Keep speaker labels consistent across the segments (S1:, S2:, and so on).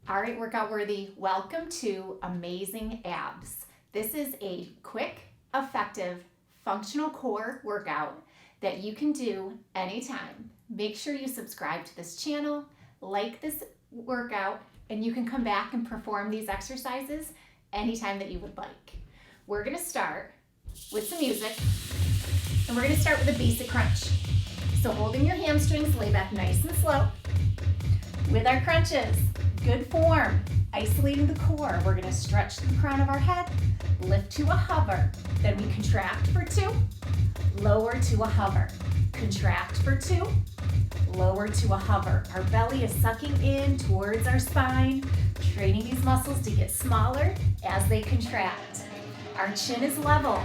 S1: All right, workout worthy, welcome to Amazing Abs. This is a quick, effective, functional core workout that you can do anytime. Make sure you subscribe to this channel, like this workout, and you can come back and perform these exercises anytime that you would like. We're gonna start with some music, and we're gonna start with a basic crunch. So holding your hamstrings, lay back nice and slow. With our crunches, good form, isolating the core. We're gonna stretch the crown of our head, lift to a hover. Then we contract for 2, lower to a hover. Contract for 2, lower to a hover. Our belly is sucking in towards our spine, training these muscles to get smaller as they contract. Our chin is level,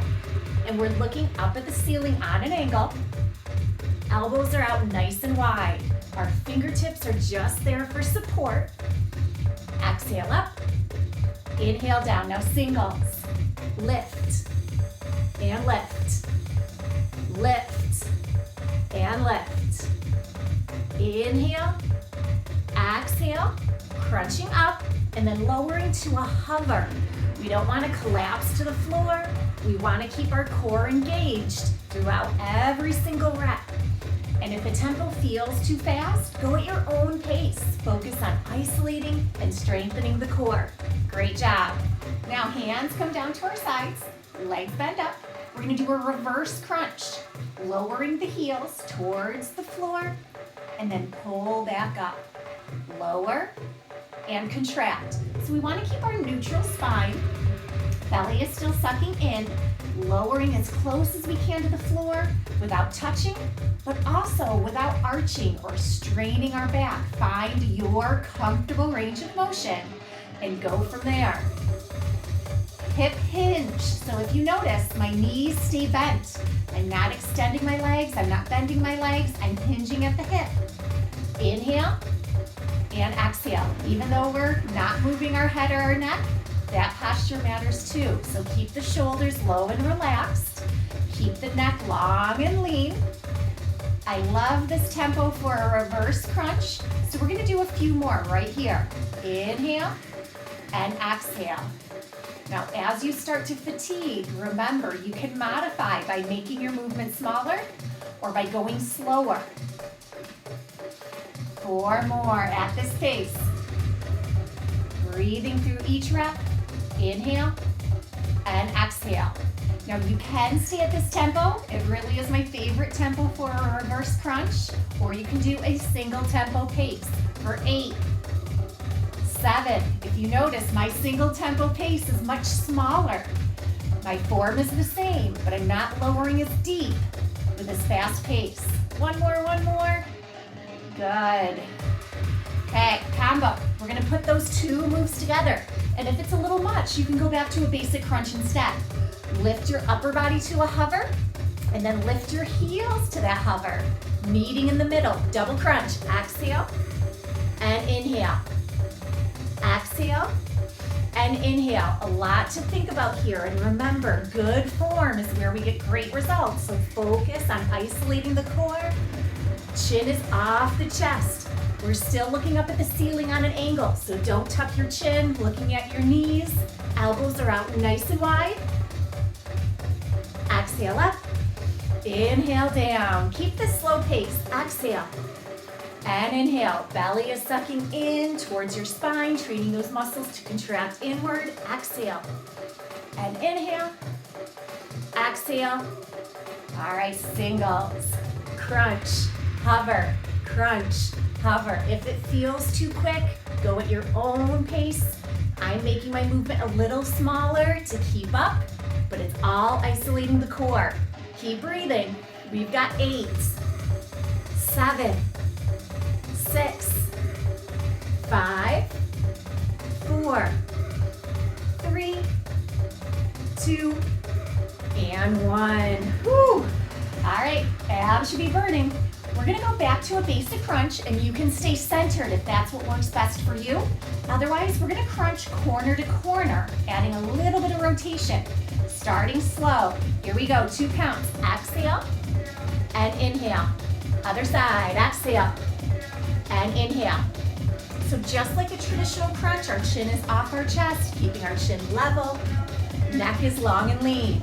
S1: and we're looking up at the ceiling on an angle. Elbows are out nice and wide. Our fingertips are just there for support. Exhale up, inhale down. Now singles, lift and lift, lift and lift. Inhale, exhale, crunching up and then lowering to a hover. We don't want to collapse to the floor. We want to keep our core engaged throughout every single rep. And if the tempo feels too fast, go at your own pace. Focus on isolating and strengthening the core. Great job. Now hands come down to our sides, legs bend up. We're gonna do a reverse crunch, lowering the heels towards the floor and then pull back up. Lower and contract. So we wanna keep our neutral spine. Belly is still sucking in, lowering as close as we can to the floor without touching, but also without arching or straining our back. Find your comfortable range of motion and go from there. Hip hinge. So if you notice, my knees stay bent. I'm not extending my legs, I'm not bending my legs, I'm hinging at the hip. Inhale and exhale. Even though we're not moving our head or our neck, that posture matters too. So keep the shoulders low and relaxed. Keep the neck long and lean. I love this tempo for a reverse crunch. So we're gonna do a few more right here. Inhale and exhale. Now, as you start to fatigue, remember you can modify by making your movement smaller or by going slower. 4 more at this pace. Breathing through each rep. Inhale and exhale. Now you can stay at this tempo. It really is my favorite tempo for a reverse crunch, or you can do a single tempo pace for 8, 7. If you notice, my single tempo pace is much smaller. My form is the same, but I'm not lowering as deep with this fast pace. One more. Good. Okay, combo. We're gonna put those 2 moves together. And if it's a little much, you can go back to a basic crunch instead. Lift your upper body to a hover, and then lift your heels to that hover. Meeting in the middle, double crunch. Exhale and inhale. Exhale and inhale. A lot to think about here. And remember, good form is where we get great results. So focus on isolating the core. Chin is off the chest. We're still looking up at the ceiling on an angle, so don't tuck your chin, looking at your knees. Elbows are out nice and wide. Exhale up, inhale down. Keep this slow pace. Exhale and inhale. Belly is sucking in towards your spine, training those muscles to contract inward. Exhale and inhale. Exhale. All right, singles. Crunch, hover, crunch, hover. If it feels too quick, go at your own pace. I'm making my movement a little smaller to keep up, but it's all isolating the core. Keep breathing. We've got 8, 7, 6, 5, 4, 3, 2, and 1. Whew. All right, abs should be burning. We're gonna go back to a basic crunch, and you can stay centered if that's what works best for you. Otherwise, we're gonna crunch corner to corner, adding a little bit of rotation. Starting slow. Here we go, 2 counts. Exhale and inhale. Other side, exhale and inhale. So just like a traditional crunch, our chin is off our chest, keeping our chin level. Neck is long and lean.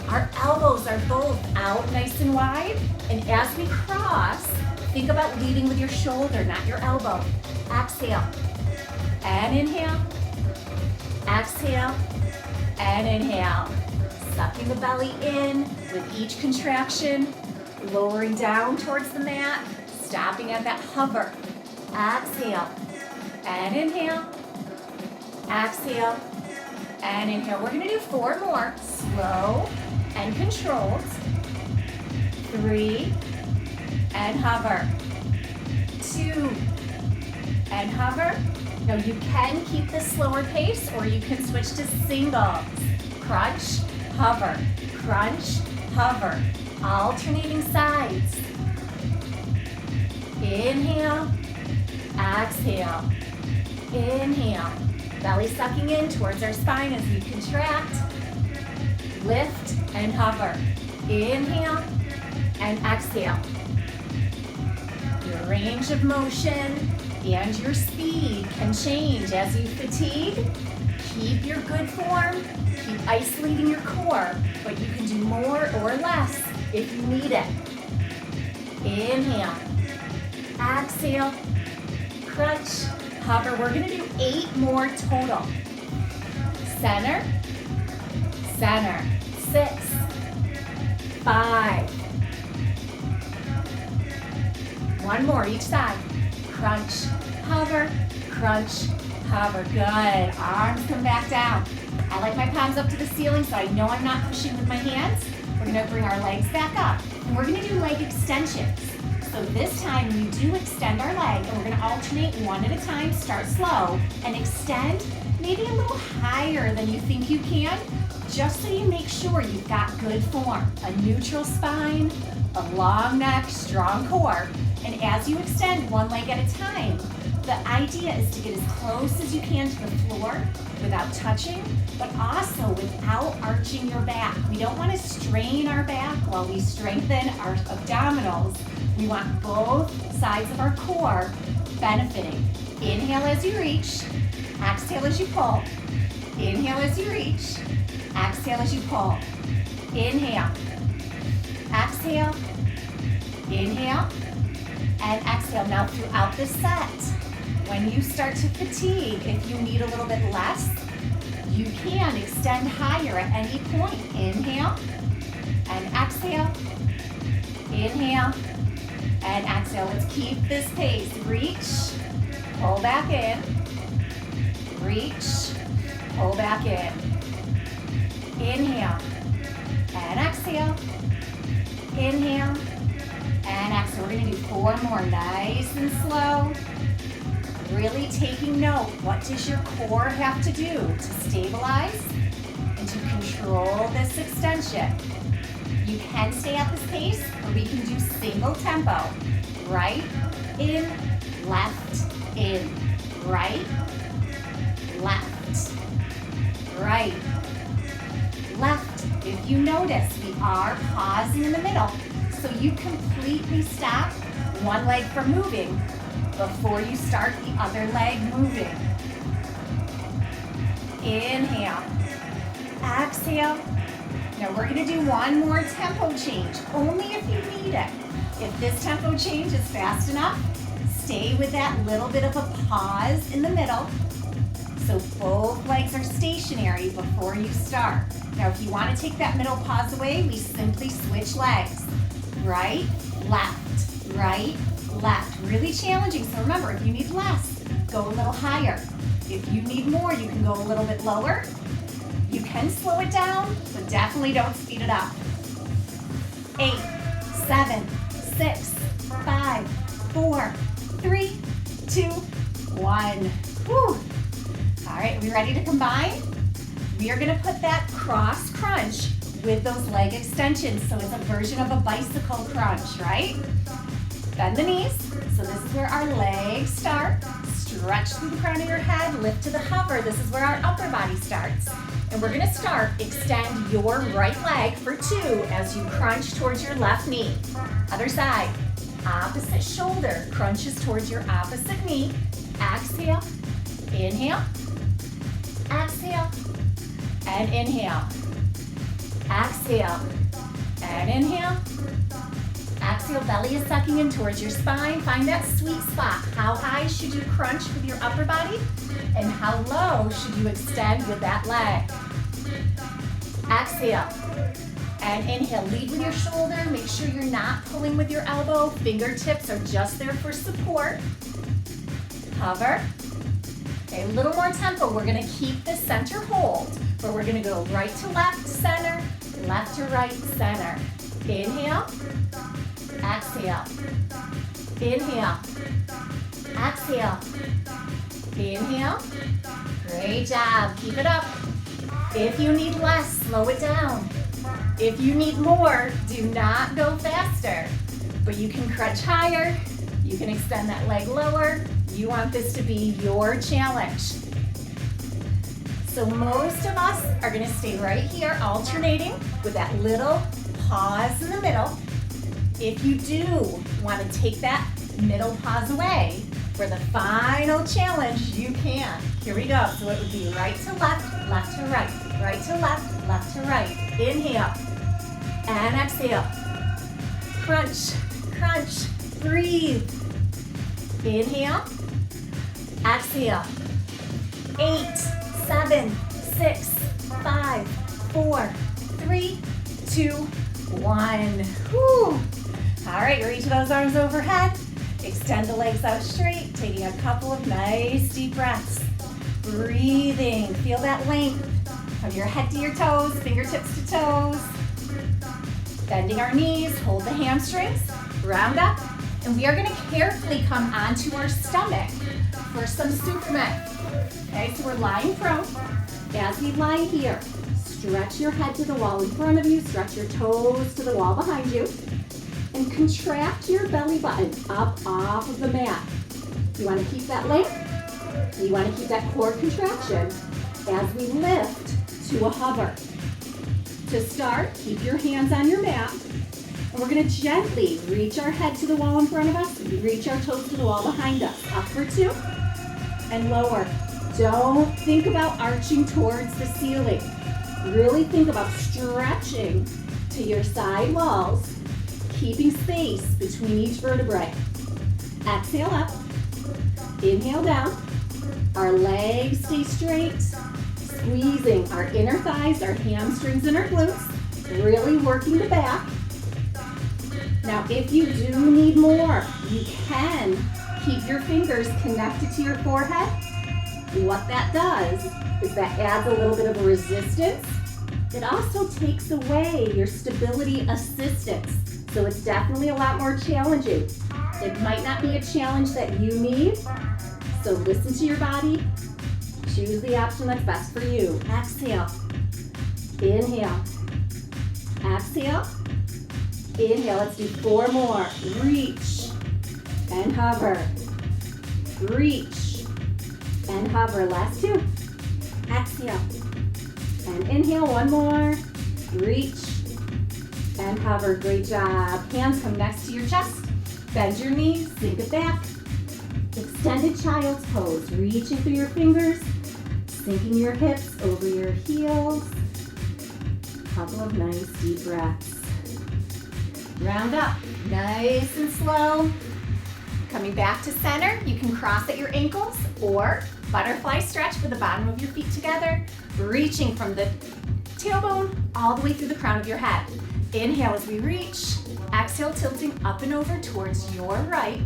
S1: Our elbows are both out nice and wide. And as we cross, think about leading with your shoulder, not your elbow. Exhale and inhale. Exhale and inhale. Sucking the belly in with each contraction, lowering down towards the mat, stopping at that hover. Exhale and inhale. Exhale and inhale. We're gonna do 4 more, slow and controlled. 3 and hover. 2 and hover. Now you can keep this slower pace or you can switch to singles. Crunch, hover, crunch, hover. Alternating sides. Inhale, exhale, inhale. Belly sucking in towards our spine as we contract. Lift and hover. Inhale and exhale. Your range of motion and your speed can change as you fatigue. Keep your good form, keep isolating your core, but you can do more or less if you need it. Inhale, exhale, crunch, hover. We're gonna do 8 more total. Center, center, 6, 5. 1 more each side. Crunch, hover, crunch, hover. Good. Arms come back down. I like my palms up to the ceiling so I know I'm not pushing with my hands. We're gonna bring our legs back up. And we're gonna do leg extensions. So this time we do extend our leg and we're gonna alternate one at a time, start slow, and extend maybe a little higher than you think you can, just so you make sure you've got good form. A neutral spine, a long neck, strong core. And as you extend one leg at a time, the idea is to get as close as you can to the floor without touching, but also without arching your back. We don't want to strain our back while we strengthen our abdominals. We want both sides of our core benefiting. Inhale as you reach, exhale as you pull. Inhale as you reach, exhale as you pull. Inhale, exhale, inhale, and exhale. Now throughout this set, when you start to fatigue, if you need a little bit less, you can extend higher at any point. Inhale and exhale, inhale and exhale. Let's keep this pace. Reach, pull back in, reach, pull back in. Inhale and exhale, inhale and exhale. We're gonna do 4 more, nice and slow. Really taking note, what does your core have to do to stabilize and to control this extension? You can stay at this pace, or we can do single tempo. Right, in, left, in, right, left, right, left. If you notice, we are pausing in the middle, so you completely stop one leg from moving before you start the other leg moving. Inhale, exhale. Now we're gonna do 1 more tempo change, only if you need it. If this tempo change is fast enough, stay with that little bit of a pause in the middle, so both legs are stationary before you start. Now if you wanna take that middle pause away, we simply switch legs. Right, left, right, left. Really challenging, so remember, if you need less, go a little higher. If you need more, you can go a little bit lower. You can slow it down, but definitely don't speed it up. 8, 7, 6, 5, 4, 3, 2, 1. Whew. All right, are we ready to combine? We are gonna put that cross crunch with those leg extensions, so it's a version of a bicycle crunch, right? Bend the knees, so this is where our legs start. Stretch through the crown of your head, lift to the hover. This is where our upper body starts. And we're gonna start, extend your right leg for 2 as you crunch towards your left knee. Other side, opposite shoulder crunches towards your opposite knee. Exhale, inhale, exhale, and inhale. Exhale, and inhale. Exhale, belly is sucking in towards your spine. Find that sweet spot. How high should you crunch with your upper body? And how low should you extend with that leg? Exhale, and inhale. Lead with your shoulder. Make sure you're not pulling with your elbow. Fingertips are just there for support. Hover. Okay, a little more tempo. We're gonna keep the center hold, but we're gonna go right to left, center, left to right, center. Inhale, exhale, inhale, exhale, inhale. Great job, keep it up. If you need less, slow it down. If you need more, do not go faster. But you can crunch higher, you can extend that leg lower. You want this to be your challenge. So most of us are gonna stay right here, alternating with that little pause in the middle. If you do want to take that middle pause away for the final challenge, you can. Here we go. So it would be right to left, left to right, right to left, left to right. Inhale and exhale. Crunch, crunch, breathe. Inhale, exhale. 8, 7, 6, 5, 4, 3, 2, 1. Whew. All right, reach those arms overhead. Extend the legs out straight, taking a couple of nice deep breaths. Breathing, feel that length from your head to your toes, fingertips to toes. Bending our knees, hold the hamstrings, round up, and we are gonna carefully come onto our stomach for some Supermen. Okay, so we're lying prone. As we lie here, stretch your head to the wall in front of you, stretch your toes to the wall behind you, and contract your belly button up off of the mat. You want to keep that length, you want to keep that core contraction as we lift to a hover. To start, keep your hands on your mat, and we're going to gently reach our head to the wall in front of us, reach our toes to the wall behind us. Up for 2, and lower. Don't think about arching towards the ceiling. Really think about stretching to your side walls, keeping space between each vertebrae. Exhale up, inhale down. Our legs stay straight, squeezing our inner thighs, our hamstrings, and our glutes, really working the back. Now, if you do need more, you can keep your fingers connected to your forehead. What that does is that adds a little bit of resistance. It also takes away your stability assistance. So it's definitely a lot more challenging. It might not be a challenge that you need. So listen to your body. Choose the option that's best for you. Exhale. Inhale. Exhale. Inhale. Let's do 4 more. Reach and hover. Reach and hover. Last 2. Exhale. And inhale. 1 more. Reach and hover. Great job. Hands come next to your chest. Bend your knees. Sink it back. Extended child's pose. Reaching through your fingers. Sinking your hips over your heels. Couple of nice deep breaths. Round up. Nice and slow. Coming back to center. You can cross at your ankles or butterfly stretch with the bottom of your feet together. Reaching from the tailbone all the way through the crown of your head. Inhale as we reach. Exhale, tilting up and over towards your right.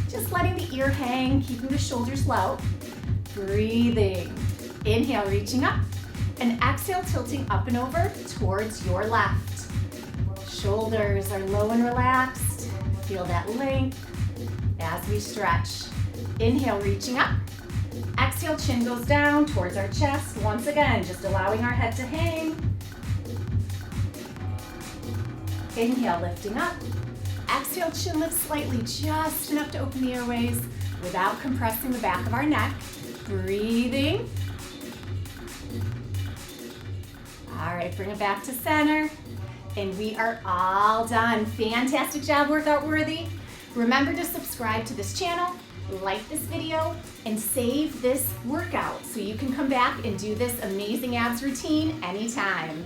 S1: Just letting the ear hang, keeping the shoulders low. Breathing. Inhale, reaching up. And exhale, tilting up and over towards your left. Shoulders are low and relaxed. Feel that length as we stretch. Inhale, reaching up. Exhale, chin goes down towards our chest. Once again, just allowing our head to hang. Inhale, lifting up. Exhale, chin lifts slightly, just enough to open the airways without compressing the back of our neck. Breathing. All right, bring it back to center. And we are all done. Fantastic job, workout worthy. Remember to subscribe to this channel, like this video, and save this workout so you can come back and do this amazing abs routine anytime.